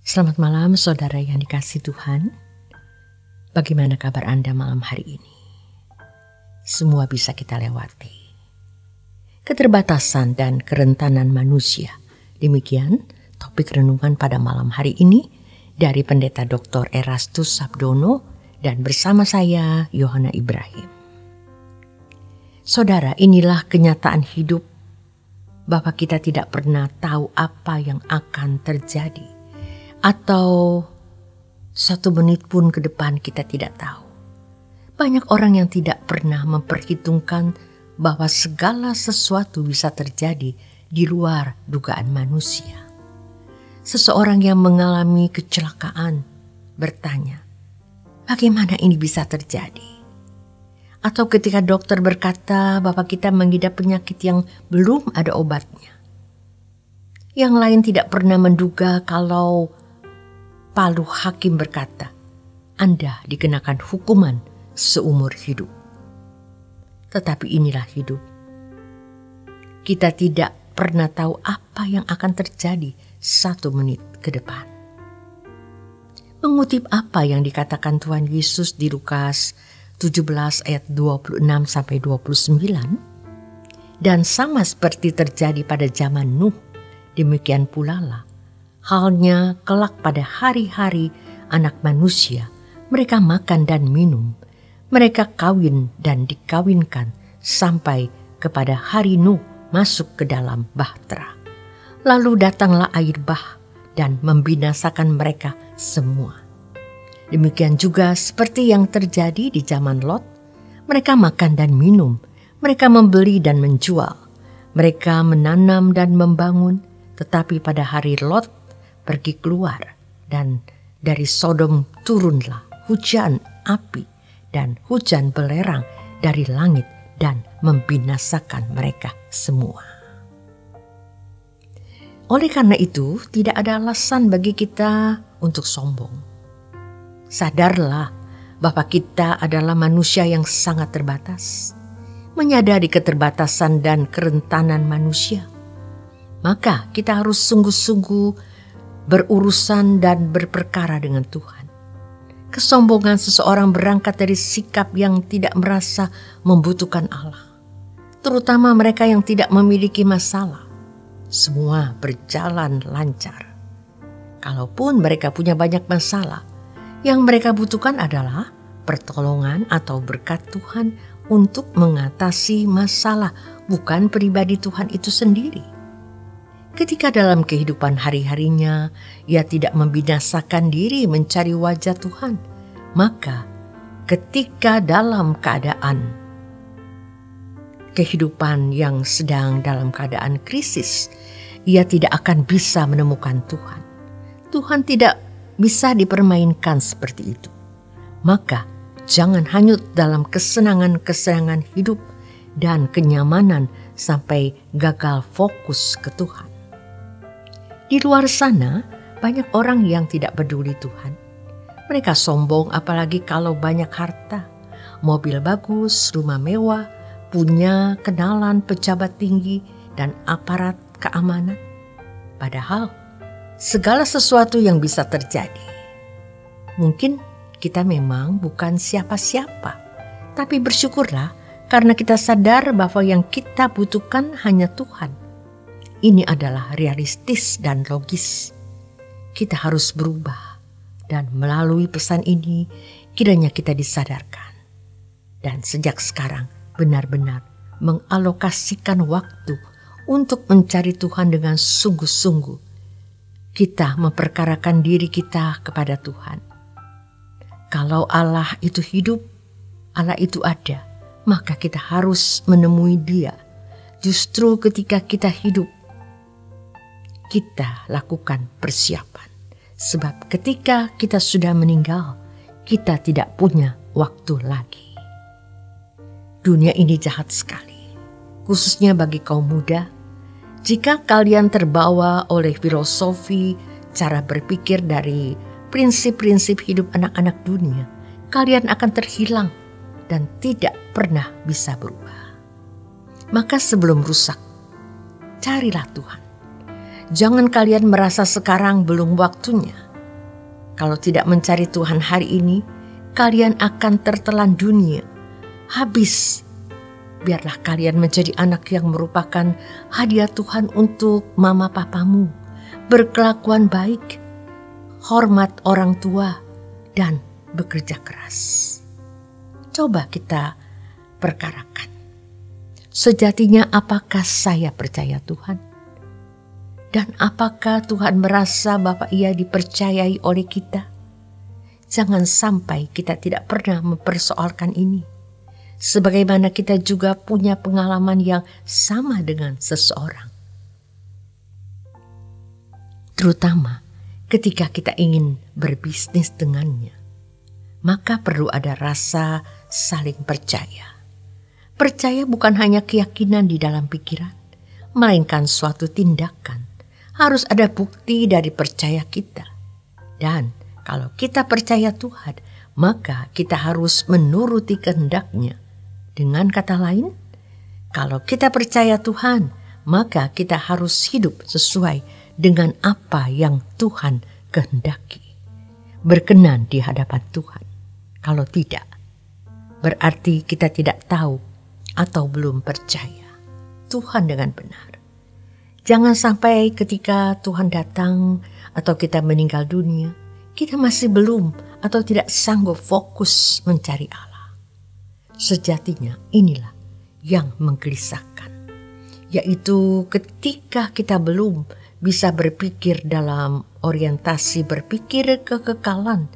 Selamat malam saudara yang dikasihi Tuhan. Bagaimana kabar Anda malam hari ini? Semua bisa kita lewati. Keterbatasan dan kerentanan manusia. Demikian topik renungan pada malam hari ini dari Pendeta Dr. Erastus Sabdono dan bersama saya Yohana Ibrahim. Saudara, inilah kenyataan hidup bahwa kita tidak pernah tahu apa yang akan terjadi. Atau 1 menit pun ke depan kita tidak tahu. Banyak orang yang tidak pernah memperhitungkan bahwa segala sesuatu bisa terjadi di luar dugaan manusia. Seseorang yang mengalami kecelakaan bertanya, bagaimana ini bisa terjadi? Atau ketika dokter berkata bahwa kita mengidap penyakit yang belum ada obatnya. Yang lain tidak pernah menduga kalau palu hakim berkata, Anda dikenakan hukuman seumur hidup. Tetapi inilah hidup. Kita tidak pernah tahu apa yang akan terjadi 1 menit ke depan. Mengutip apa yang dikatakan Tuhan Yesus di Lukas 17 ayat 26-29, dan sama seperti terjadi pada zaman Nuh, demikian pula lah halnya kelak pada hari-hari anak manusia. Mereka makan dan minum, mereka kawin dan dikawinkan sampai kepada hari Nuh masuk ke dalam bahtera. Lalu datanglah air bah dan membinasakan mereka semua. Demikian juga seperti yang terjadi di zaman Lot. Mereka makan dan minum, mereka membeli dan menjual, mereka menanam dan membangun. Tetapi pada hari Lot pergi keluar, dan dari Sodom turunlah hujan api dan hujan belerang dari langit dan membinasakan mereka semua. Oleh karena itu, tidak ada alasan bagi kita untuk sombong. Sadarlah bahwa kita adalah manusia yang sangat terbatas. Menyadari keterbatasan dan kerentanan manusia, maka kita harus sungguh-sungguh berurusan dan berperkara dengan Tuhan. Kesombongan seseorang berangkat dari sikap yang tidak merasa membutuhkan Allah, terutama mereka yang tidak memiliki masalah. Semua berjalan lancar. Kalaupun mereka punya banyak masalah, yang mereka butuhkan adalah pertolongan atau berkat Tuhan untuk mengatasi masalah, bukan pribadi Tuhan itu sendiri. Ketika dalam kehidupan hari-harinya ia tidak membinasakan diri mencari wajah Tuhan, maka ketika dalam keadaan kehidupan yang sedang dalam keadaan krisis, ia tidak akan bisa menemukan Tuhan. Tuhan tidak bisa dipermainkan seperti itu. Maka jangan hanyut dalam kesenangan-kesenangan hidup dan kenyamanan sampai gagal fokus ke Tuhan. Di luar sana, banyak orang yang tidak peduli Tuhan. Mereka sombong apalagi kalau banyak harta, mobil bagus, rumah mewah, punya kenalan pejabat tinggi dan aparat keamanan. Padahal segala sesuatu yang bisa terjadi. Mungkin kita memang bukan siapa-siapa, tapi bersyukurlah karena kita sadar bahwa yang kita butuhkan hanya Tuhan. Ini adalah realistis dan logis. Kita harus berubah, dan melalui pesan ini kiranya kita disadarkan. Dan sejak sekarang benar-benar mengalokasikan waktu untuk mencari Tuhan dengan sungguh-sungguh. Kita memperkarakan diri kita kepada Tuhan. Kalau Allah itu hidup, Allah itu ada, maka kita harus menemui Dia. Justru ketika kita hidup, kita lakukan persiapan. Sebab ketika kita sudah meninggal, kita tidak punya waktu lagi. Dunia ini jahat sekali, khususnya bagi kaum muda. Jika kalian terbawa oleh filosofi, cara berpikir dari prinsip-prinsip hidup anak-anak dunia, kalian akan terhilang dan tidak pernah bisa berubah. Maka sebelum rusak, carilah Tuhan. Jangan kalian merasa sekarang belum waktunya. Kalau tidak mencari Tuhan hari ini, kalian akan tertelan dunia. Habis. Biarlah kalian menjadi anak yang merupakan hadiah Tuhan untuk mama papamu. Berkelakuan baik, hormat orang tua, dan bekerja keras. Coba kita perkarakan. Sejatinya apakah saya percaya Tuhan? Dan apakah Tuhan merasa bahwa Ia dipercayai oleh kita? Jangan sampai kita tidak pernah mempersoalkan ini. Sebagaimana kita juga punya pengalaman yang sama dengan seseorang. Terutama ketika kita ingin berbisnis dengannya. Maka perlu ada rasa saling percaya. Percaya bukan hanya keyakinan di dalam pikiran, melainkan suatu tindakan. Harus ada bukti dari percaya kita. Dan kalau kita percaya Tuhan, maka kita harus menuruti kehendak-Nya. Dengan kata lain, kalau kita percaya Tuhan, maka kita harus hidup sesuai dengan apa yang Tuhan kehendaki. Berkenan di hadapan Tuhan. Kalau tidak, berarti kita tidak tahu atau belum percaya Tuhan dengan benar. Jangan sampai ketika Tuhan datang atau kita meninggal dunia, kita masih belum atau tidak sanggup fokus mencari Allah. Sejatinya inilah yang menggelisahkan, yaitu ketika kita belum bisa berpikir dalam orientasi berpikir kekekalan,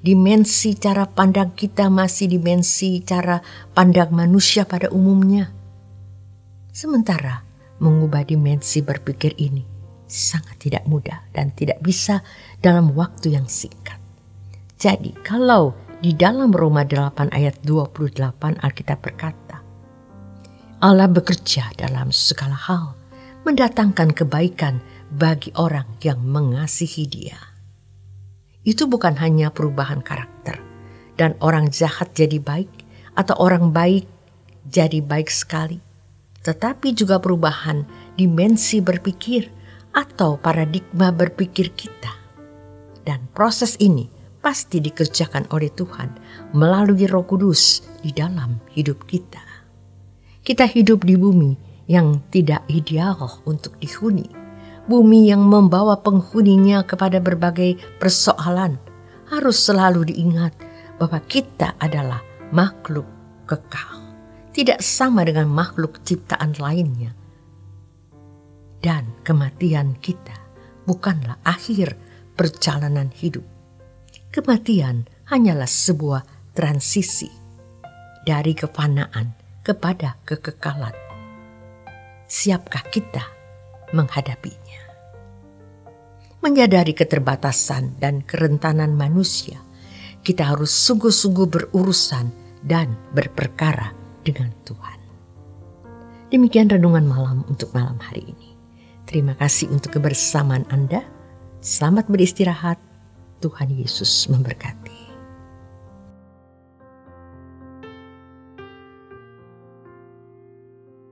dimensi cara pandang kita masih dimensi cara pandang manusia pada umumnya. Sementara mengubah dimensi berpikir ini sangat tidak mudah dan tidak bisa dalam waktu yang singkat. Jadi kalau di dalam Roma 8 ayat 28 Alkitab berkata, Allah bekerja dalam segala hal, mendatangkan kebaikan bagi orang yang mengasihi Dia. Itu bukan hanya perubahan karakter dan orang jahat jadi baik atau orang baik jadi baik sekali, tetapi juga perubahan dimensi berpikir atau paradigma berpikir kita. Dan proses ini pasti dikerjakan oleh Tuhan melalui Roh Kudus di dalam hidup kita. Kita hidup di bumi yang tidak ideal untuk dihuni. Bumi yang membawa penghuninya kepada berbagai persoalan. Harus selalu diingat bahwa kita adalah makhluk kekal. Tidak sama dengan makhluk ciptaan lainnya. Dan kematian kita bukanlah akhir perjalanan hidup. Kematian hanyalah sebuah transisi dari kefanaan kepada kekekalan. Siapkah kita menghadapinya? Menyadari keterbatasan dan kerentanan manusia, kita harus sungguh-sungguh berurusan dan berperkara dengan Tuhan. Demikian renungan malam untuk malam hari ini. Terima kasih untuk kebersamaan Anda. Selamat beristirahat. Tuhan Yesus memberkati.